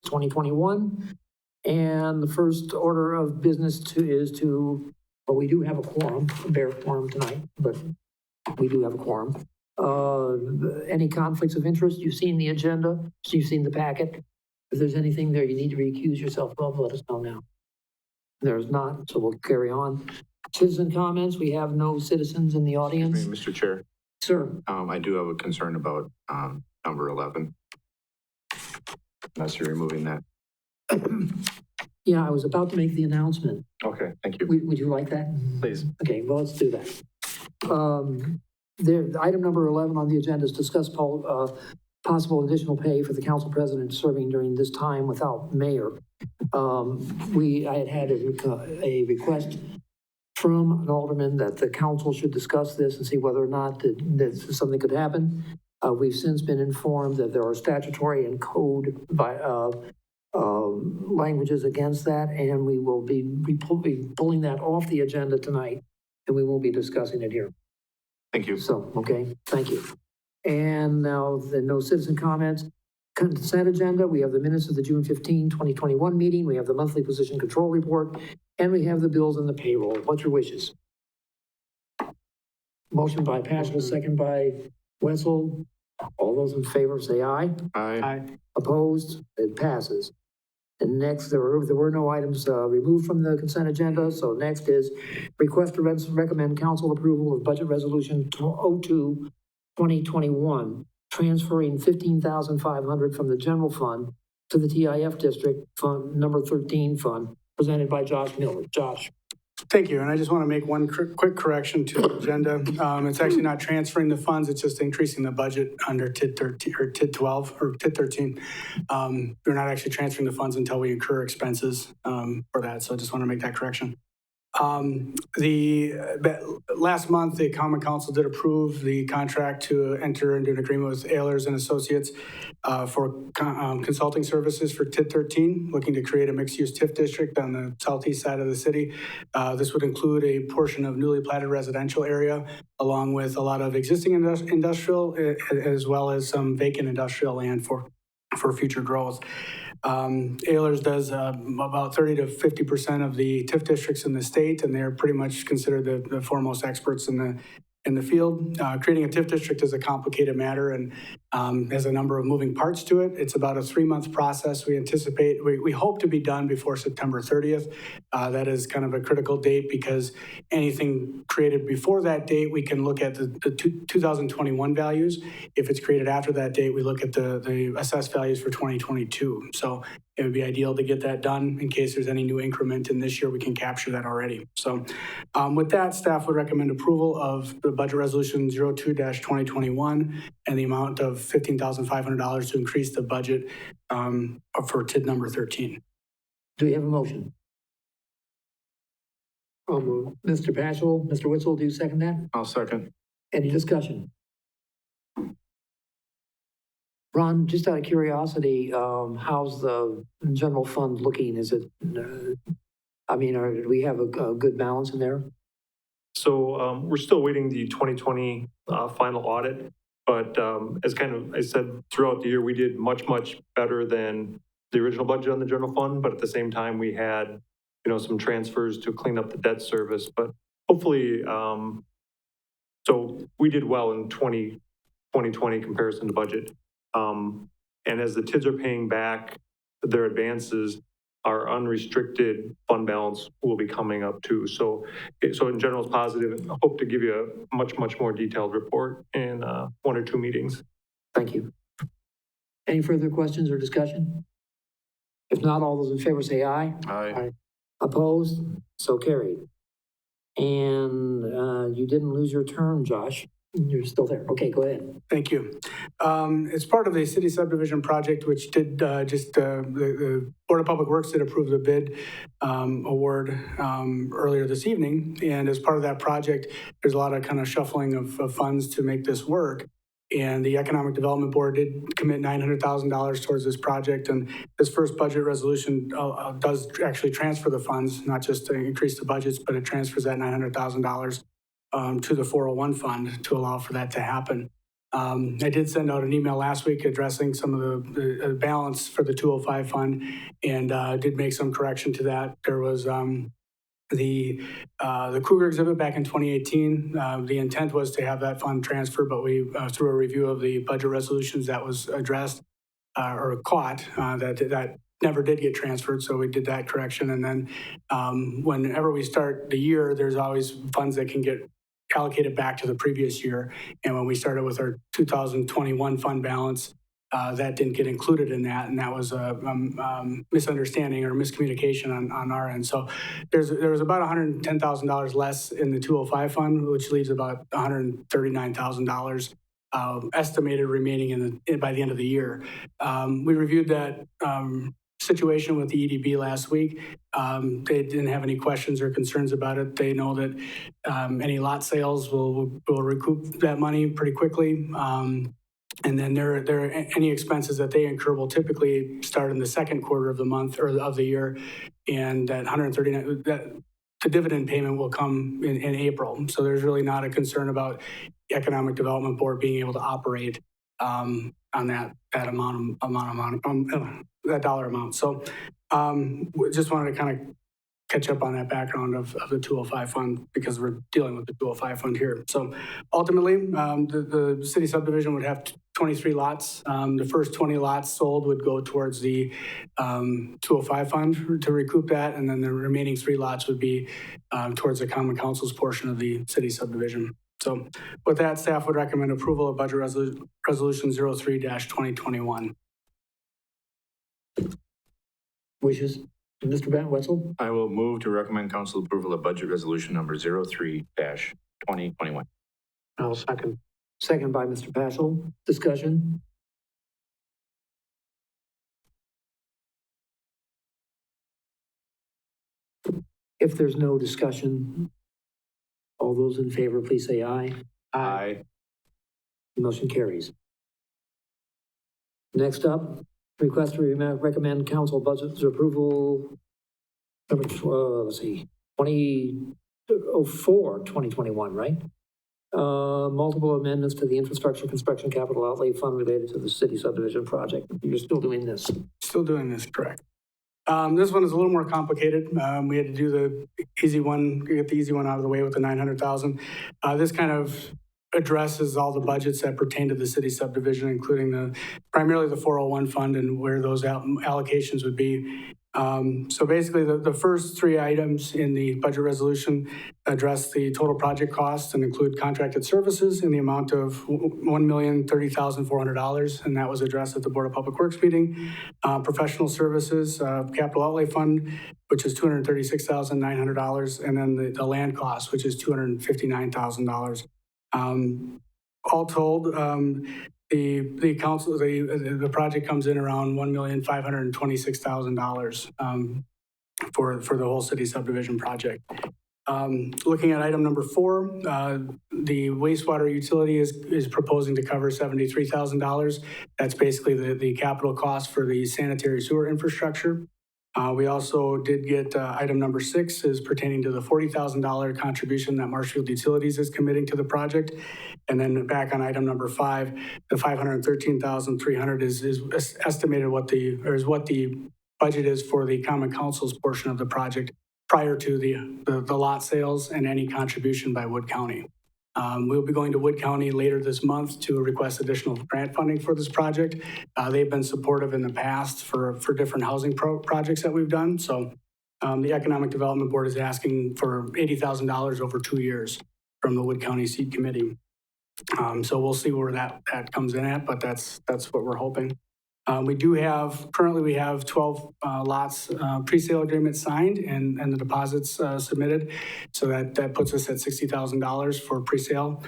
2021. And the first order of business well, we do have a quorum, a bare quorum tonight, but we do have a quorum. Any conflicts of interest? You've seen the agenda, you've seen the packet. If there's anything there you need to recuse yourself of, let us know now. There's not, so we'll carry on. Citizen comments, we have no citizens in the audience. Excuse me, Mr. Chair. Sir. I do have a concern about number 11. Unless you're removing that. Yeah, I was about to make the announcement. Okay, thank you. Would you like that? Please. Okay, well, let's do that. Item number 11 on the agenda is discuss possible additional pay for the council president serving during this time without mayor. I had a request from an alderman that the council should discuss this and see whether or not that something could happen. We've since been informed that there are statutory and code languages against that, and we will be pulling that off the agenda tonight, and we won't be discussing it here. Thank you. So, okay, thank you. And now the no citizen comments. Consent agenda, we have the minutes of the June 15, 2021 meeting, we have the monthly position control report, and we have the bills and the payroll. What's your wishes? Motion by Paschal, second by Wetzel. All those in favor say aye. Aye. Aye. Opposed? It passes. And next, there were no items removed from the consent agenda, so next is request to recommend council approval of budget resolution 02-2021, transferring $15,500 from the general fund to the TIF district fund number 13 fund, presented by Josh Miller. Josh. Thank you. And I just want to make one quick correction to the agenda. It's actually not transferring the funds. It's just increasing the budget under TID 13 or TID 12 or TID 13. We're not actually transferring the funds until we incur expenses for that. So I just want to make that correction. Last month, the Common Council did approve the contract to enter into an agreement with Ehlers and Associates for consulting services for TID 13, looking to create a mixed-use TIF district on the southeast side of the city. This would include a portion of newly platted residential area, along with a lot of existing industrial, as well as some vacant industrial land for future growth. Ehlers does about 30 to 50% of the TIF districts in the state, and they're pretty much considered the foremost experts in the field. Creating a TIF district is a complicated matter and has a number of moving parts to it. It's about a 3-month process. We hope to be done before September 30th. That is kind of a critical date because anything created before that date, we can look at the 2021 values. If it's created after that date, we look at the assessed values for 2022. So it would be ideal to get that done in case there's any new increment in this year, we can capture that already. So with that, staff would recommend approval of the budget resolution 02-2021 and the amount of $15,500 to increase the budget for TID number 13. Do we have a motion? Mr. Paschal, Mr. Witzel, do you second that? I'll second. Any discussion? Ron, just out of curiosity, how's the general fund looking? Is it, do we have a good balance in there? So we're still waiting the 2020 final audit, but as I said, throughout the year, we did much better than the original budget on the general fund, but at the same time, we had, some transfers to clean up the debt service, but hopefully, so we did well in 2020 comparison to budget. And as the TIDs are paying back their advances, our unrestricted fund balance will be coming up too. So in general, it's positive. I hope to give you a much more detailed report in 1 or 2 meetings. Thank you. Any further questions or discussion? If not, all those in favor say aye. Aye. Opposed? So carried. And you didn't lose your turn, Josh. You're still there. Okay, go ahead. Thank you. It's part of the city subdivision project, which did the Board of Public Works did approve the bid award earlier this evening. And as part of that project, there's a lot of kind of shuffling of funds to make this work. And the Economic Development Board did commit $900,000 towards this project. And this first budget resolution does actually transfer the funds, not just to increase the budgets, but it transfers that $900,000 to the 401 fund to allow for that to happen. I did send out an email last week addressing some of the balance for the 205 fund and did make some correction to that. There was the Cougar exhibit back in 2018. The intent was to have that fund transferred, but we, through a review of the budget resolutions, that was addressed or caught, that never did get transferred, so we did that correction. And then whenever we start the year, there's always funds that can get allocated back to the previous year. And when we started with our 2021 fund balance, that didn't get included in that, and that was a misunderstanding or miscommunication on our end. So there was about $110,000 less in the 205 fund, which leaves about $139,000 estimated remaining by the end of the year. We reviewed that situation with the EDB last week. They didn't have any questions or concerns about it. They know that any lot sales will recoup that money pretty quickly. And then any expenses that they incur will typically start in the second quarter of the month or of the year, and that 139 the dividend payment will come in April. So there's really not a concern about the Economic Development Board being able to operate on that dollar amount. So just wanted to kind of catch up on that background of the 205 fund because we're dealing with the 205 fund here. So ultimately, the city subdivision would have 23 lots. The first 20 lots sold would go towards the 205 fund to recoup that, and then the remaining 3 lots would be towards the Common Council's portion of the city subdivision. So with that, staff would recommend approval of Budget Resolution 03-2021. Wishes? Mr. Van Wetzel? I will move to recommend council approval of budget resolution number 03-2021. I'll second. Second by Mr. Paschal. Discussion? If there's no discussion, all those in favor, please say aye. Aye. Motion carries. Next up, request to recommend council budget approval number 12, let's see, 2021, right? Multiple amendments to the infrastructure construction capital outlay fund related to the city subdivision project. You're still doing this. Still doing this, correct. This one is a little more complicated. We had to do the easy one, get the easy one out of the way with the 900,000. This kind of addresses all the budgets that pertain to the city subdivision, including primarily the 401 fund and where those allocations would be. So basically the first 3 items in the budget resolution address the total project costs and include contracted services in the amount of $1,030,400, and that was addressed at the Board of Public Works meeting. Professional services, capital outlay fund, which is $236,900, and then the land cost, which is $259,000. All told, the council, the project comes in around $1,526,000 for the whole city subdivision project. Looking at item number 4, the wastewater utility is proposing to cover $73,000. That's basically the capital cost for the sanitary sewer infrastructure. We also did get item number 6 is pertaining to the $40,000 contribution that Marshfield Utilities is committing to the project. And then back on item number 5, the $513,300 is estimated what the budget is for the Common Council's portion of the project prior to the lot sales and any contribution by Wood County. We'll be going to Wood County later this month to request additional grant funding for this project. They've been supportive in the past for different housing projects that we've done. So the Economic Development Board is asking for $80,000 over 2 years from the Wood County Seed Committee. So we'll see where that comes in at, but that's what we're hoping. Currently we have 12 lots pre-sale agreements signed and the deposits submitted. So that puts us at $60,000 for pre-sale.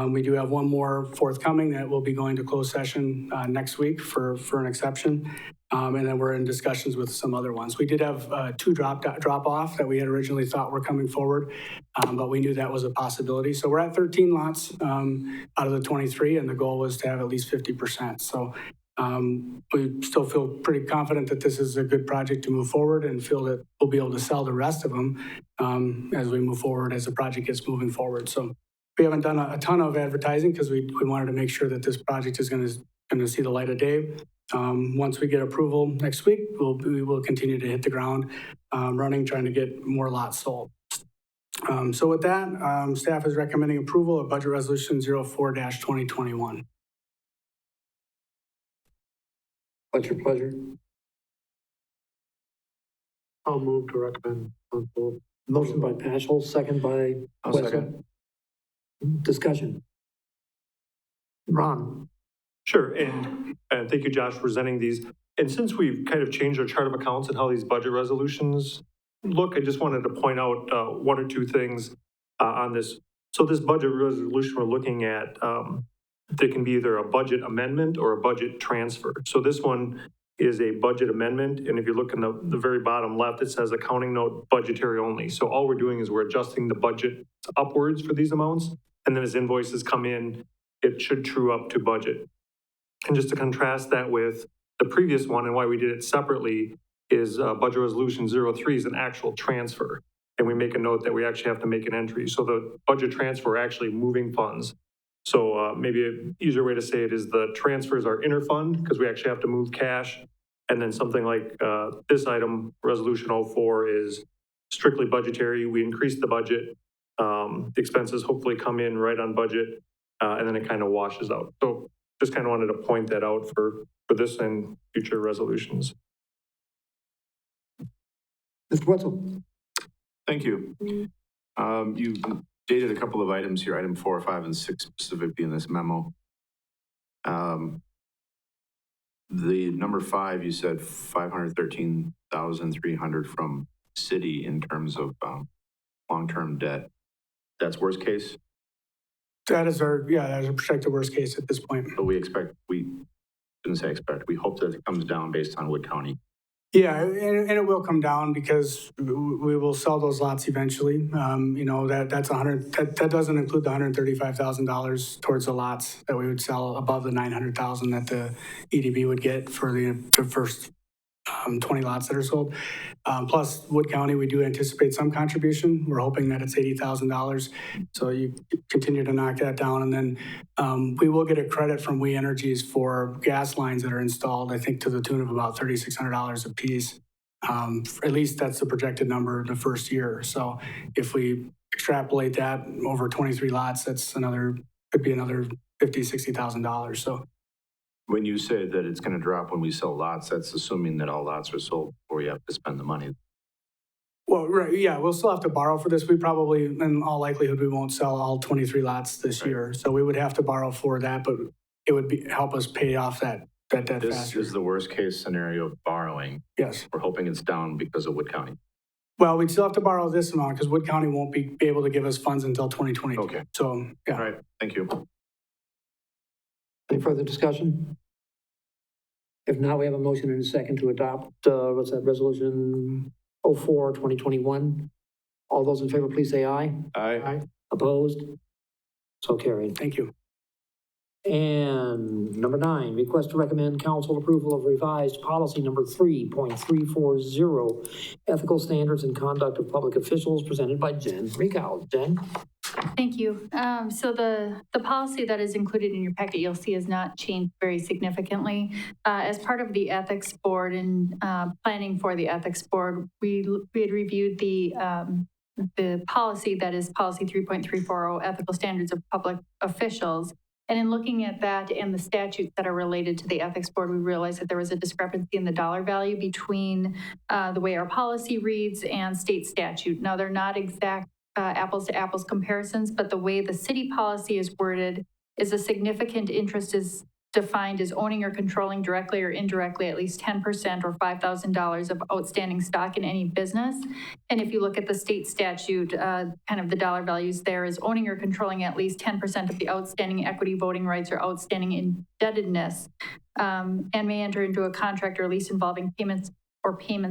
We do have one more forthcoming that will be going to closed session next week for an exception. And then we're in discussions with some other ones. We did have 2 drop off that we had originally thought were coming forward, but we knew that was a possibility. So we're at 13 lots out of the 23, and the goal was to have at least 50%. So we still feel pretty confident that this is a good project to move forward and feel that we'll be able to sell the rest of them as we move forward, as the project gets moving forward. So We haven't done a ton of advertising because we wanted to make sure that this project is going to see the light of day. Once we get approval next week, we will continue to hit the ground running, trying to get more lots sold. So with that, staff is recommending approval of Budget Resolution 04-2021. What's your pleasure? I'll move to recommend approval. Motion by Paschal, second by I'll Wessel. second. Discussion. Ron? Sure, and thank you, Josh, for presenting these. And since we've kind of changed our chart of accounts and how these budget resolutions look, I just wanted to point out one or two things on this. So this budget resolution we're looking at, there can be either a budget amendment or a budget transfer. So this one is a budget amendment, and if you look in the very bottom left, it says accounting note budgetary only. So all we're doing is we're adjusting the budget upwards for these amounts, and then as invoices come in, it should true up to budget. And just to contrast that with the previous one and why we did it separately is Budget Resolution 03 is an actual transfer. And we make a note that we actually have to make an entry. So the budget transfer, we're actually moving funds. So maybe an easier way to say it is the transfers are interfund because we actually have to move cash. And then something like this item, Resolution 04, is strictly budgetary. We increase the budget. The expenses hopefully come in right on budget, and then it kind of washes out. So just kind of wanted to point that out for this and future resolutions. Mr. Wetzel? Thank you. You dated a couple of items here, item 4, 5, and 6 specifically in this memo. The number 5, you said 513,300 from city in terms of long-term debt. That's worst case, That is our projected worst case at this point. but we hope that it comes down based on Wood County. Yeah, and it will come down because we will sell those lots eventually. That's that doesn't include the $135,000 towards the lots that we would sell above the $900,000 that the EDB would get for the first 20 lots that are sold. Plus Wood County, we do anticipate some contribution. We're hoping that it's $80,000. So you continue to knock that down. And then we will get a credit from We Energies for gas lines that are installed, I think to the tune of about $3,600 a piece. At least that's the projected number in the first year. So if we extrapolate that over 23 lots, could be another $50,000, $60,000. So When you say that it's going to drop when we sell lots, that's assuming that all lots are sold before you have to spend the money. well, right, yeah, we'll still have to borrow for this. We probably, in all likelihood, we won't sell all 23 lots this year. So we would have to borrow for that, but it would help us pay off that debt This faster. is the worst case scenario of borrowing. Yes. We're hoping it's down because of Wood County. Well, we'd still have to borrow this amount because Wood County won't be able to give us funds until 2022. Okay. So, yeah. All right, thank you. Any further discussion? If not, we have a motion and a second to adopt, Resolution 04, 2021. All those in favor, please say aye. Aye. Opposed? So carried. Thank you. And number 9, request to recommend council approval of revised policy number 3.340, ethical standards and conduct of public officials, presented by Jen Ricow. Jen? Thank you. So the policy that is included in your packet, you'll see, has not changed very significantly. As part of the ethics board and planning for the ethics board, we had reviewed the policy that is policy 3.340, ethical standards of public officials. And in looking at that and the statutes that are related to the ethics board, we realized that there was a discrepancy in the dollar value between the way our policy reads and state statute. Now, they're not exact apples to apples comparisons, but the way the city policy is worded is a significant interest is defined as owning or controlling directly or indirectly at least 10% or $5,000 of outstanding stock in any business. And if you look at the state statute, kind of the dollar values there is owning or controlling at least 10% of the outstanding equity voting rights or outstanding indebtedness, and may enter into a contract or lease involving payments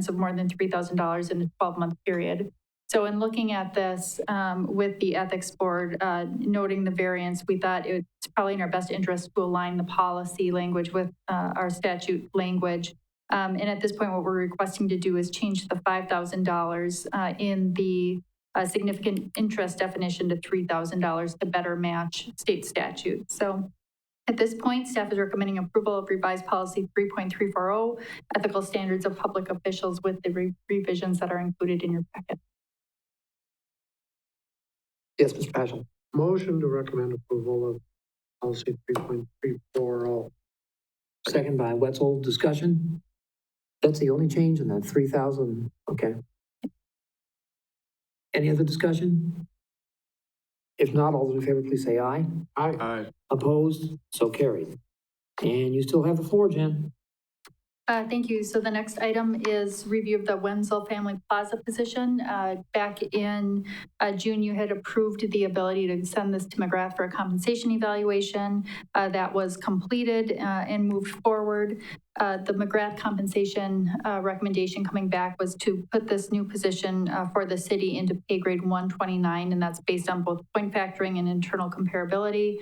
of more than $3,000 in a 12-month period. So in looking at this with the ethics board, noting the variance, we thought it's probably in our best interest to align the policy language with our statute language. And at this point, what we're requesting to do is change the $5,000 in the significant interest definition to $3,000 to better match state statute. So at this point, staff is recommending approval of revised policy 3.340, ethical standards of public officials with the revisions that are included in your packet. Yes, Mr. Paschal. Motion to recommend approval of policy 3.340. Second by Wetzel. Discussion? That's the only change in that 3,000. Okay. Any other discussion? If not, all those in favor, please say aye. Aye. Aye. Opposed? So carried. And you still have the floor, Jen. Thank you. So the next item is review of the Wenzel Family Plaza position. Back in June, you had approved the ability to send this to McGrath for a compensation evaluation. That was completed and moved forward. The McGrath compensation recommendation coming back was to put this new position for the city into pay grade 129, and that's based on both point factoring and internal comparability.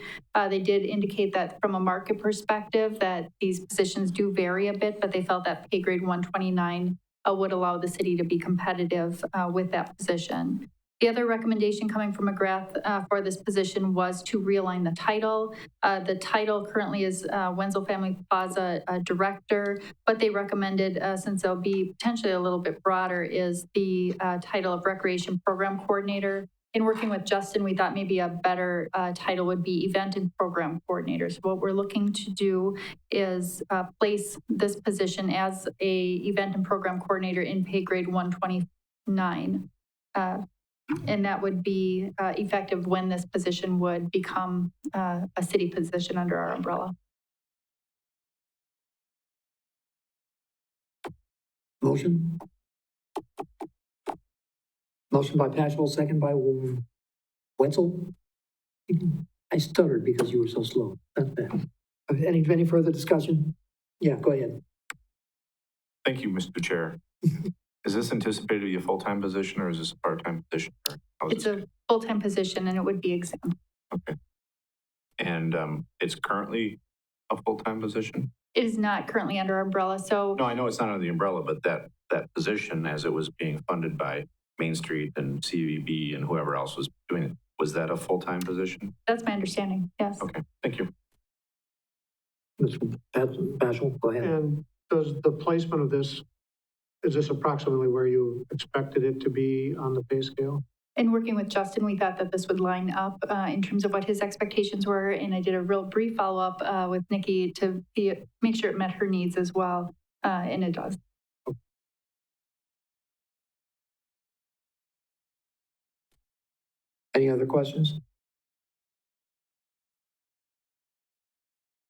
They did indicate that from a market perspective that these positions do vary a bit, but they felt that pay grade 129 would allow the city to be competitive with that position. The other recommendation coming from McGrath for this position was to realign the title. The title currently is Wenzel Family Plaza Director. What they recommended, since they'll be potentially a little bit broader, is the title of Recreation Program Coordinator. In working with Justin, we thought maybe a better title would be Event and Program Coordinator. So what we're looking to do is place this position as a Event and Program Coordinator in pay grade 129. And that would be effective when this position would become a city position under our umbrella. Motion? Motion by Paschal, second by Wetzel. I stuttered because you were so slow. That's bad. Any further discussion? Yeah, go ahead. Thank you, Mr. Chair. Is this anticipated to be a full-time position or is this a part-time position? Or how is It's this? a full-time position and it would be exempt. Okay. And it's currently a full-time position? It is not currently under our umbrella. So No, I know it's not under the umbrella, but that position as it was being funded by Main Street and CVB and whoever else was doing it, was that a full-time position? that's my understanding. Yes. Okay, thank you. Mr. Paschal, go ahead. And does the placement of this, is this approximately where you expected it to be on the pay scale? In working with Justin, we thought that this would line up in terms of what his expectations were. And I did a real brief follow-up with Nikki to make sure it met her needs as well. And it does. Any other questions?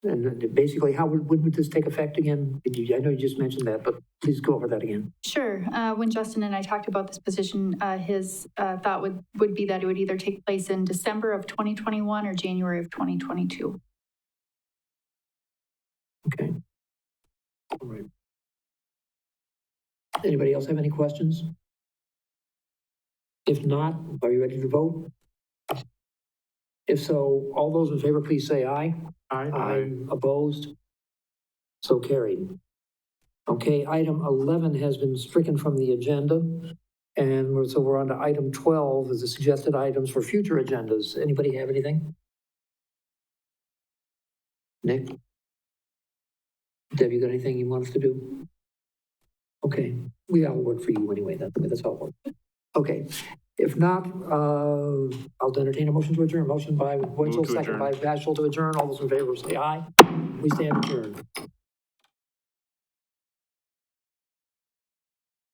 And basically, when would this take effect again? I know you just mentioned that, but please go over that again. Sure. When Justin and I talked about this position, his thought would be that it would either take place in December of 2021 or January of 2022. Okay. All right. Anybody else have any questions? If not, are you ready to vote? If so, all those in favor, please say aye. Aye. Opposed? So carried. Okay, item 11 has been stricken from the agenda. And so we're on to item 12 as the suggested items for future agendas. Anybody have anything? Nick? Deb, you got anything you want us to do? Okay, we all work for you anyway. That's how it works. Okay, if not, I'll entertain a motion to adjourn. Motion by Wetzel, Move to second by adjourn. Paschal to adjourn. All those in favor say aye. We stand adjourned.